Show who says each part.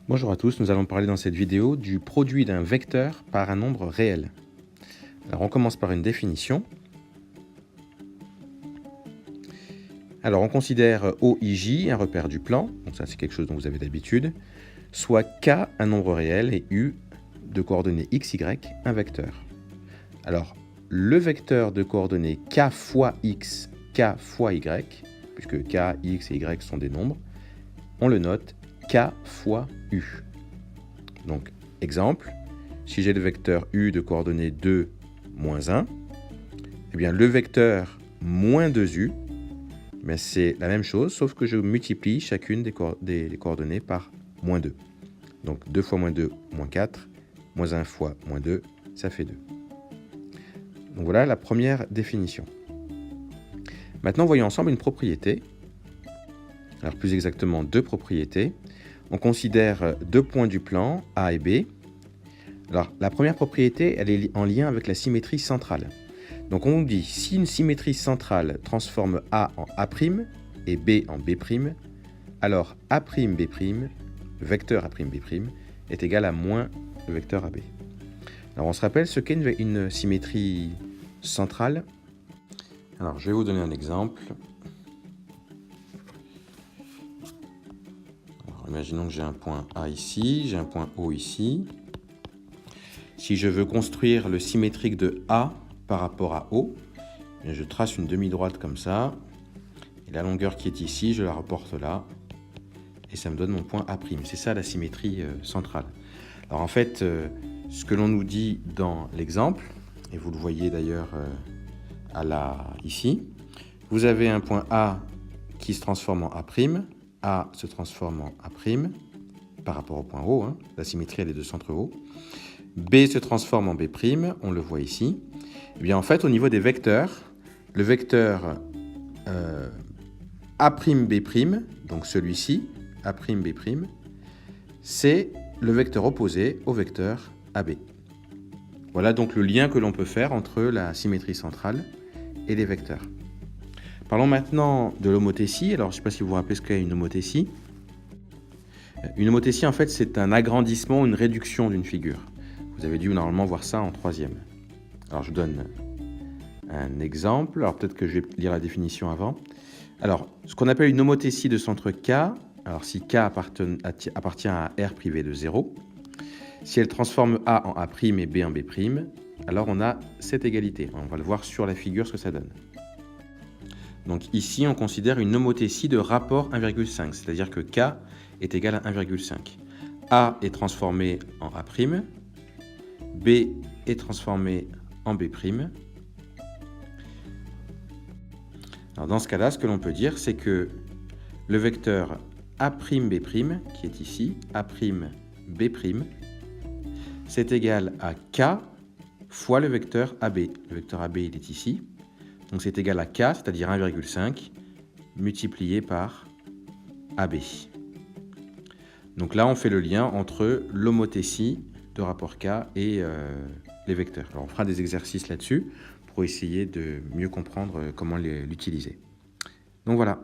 Speaker 1: Bonjour à tous, nous allons parler dans cette vidéo du produit d'un vecteur par un nombre réel. Alors on commence par une définition. Alors on considère OIJ un repère du plan, donc ça c'est quelque chose dont vous avez d'habitude, soit K un nombre réel et U de coordonnées x, y un vecteur. Alors le vecteur de coordonnées K fois x, K fois y, puisque K, x et y sont des nombres, on le note K fois U. Donc, exemple, si j'ai le vecteur U de coordonnées 2, moins 1, eh bien le vecteur moins 2U, c'est la même chose, sauf que je multiplie chacune des coordonnées par moins 2. Donc 2 fois moins 2, moins 4, moins 1 fois moins 2, ça fait 2. Donc voilà la première définition. Maintenant, voyons ensemble une propriété. Alors plus exactement deux propriétés. On considère deux points du plan, A et B. Alors, la première propriété, elle est en lien avec la symétrie centrale. Donc, on nous dit, si une symétrie centrale transforme A en A' et B en B', alors A'B', vecteur A'B', est égal à moins le vecteur AB. Alors, on se rappelle ce qu'est une symétrie centrale. Alors, je vais vous donner un exemple. Imaginons que j'ai un point A ici, j'ai un point O ici. Si je veux construire le symétrique de A par rapport à O, je trace une demi-droite comme ça. Et la longueur qui est ici, je la reporte là. Et ça me donne mon point A'. C'est ça la symétrie centrale. Alors en fait, ce que l'on nous dit dans l'exemple, et vous le voyez d'ailleurs ici, vous avez un point A qui se transforme en A'. A se transforme en A' par rapport au point O, la symétrie a les deux centres O. B se transforme en B', on le voit ici. Et bien en fait, au niveau des vecteurs, le vecteur A'B', donc celui-ci, A'B', c'est le vecteur opposé au vecteur AB. Voilà donc le lien que l'on peut faire entre la symétrie centrale et les vecteurs. Parlons maintenant de l'homothétie. Alors, je ne sais pas si vous vous rappelez ce qu'est une homothétie. Une homothétie, en fait, c'est un agrandissement, une réduction d'une figure. Vous avez dû normalement voir ça en troisième. Alors, je vous donne un exemple. Alors, peut-être que je vais lire la définition avant. Alors, ce qu'on appelle une homothétie de centre K, alors si K appartient à R privé de 0, si elle transforme A en A' et B en B', alors on a cette égalité. On va le voir sur la figure ce que ça donne. Donc ici, on considère une homothétie de rapport 1,5, c'est-à-dire que K est égal à 1,5. A est transformé en A', B est transformé en B'. Alors dans ce cas-là, ce que l'on peut dire, c'est que le vecteur A'B', qui est ici, A'B', c'est égal à K fois le vecteur AB. Le vecteur AB, il est ici. Donc c'est égal à K, c'est-à-dire 1,5, multiplié par AB. Donc là, on fait le lien entre l'homothétie de rapport K et les vecteurs. Alors on fera des exercices là-dessus pour essayer de mieux comprendre comment l'utiliser. Donc voilà.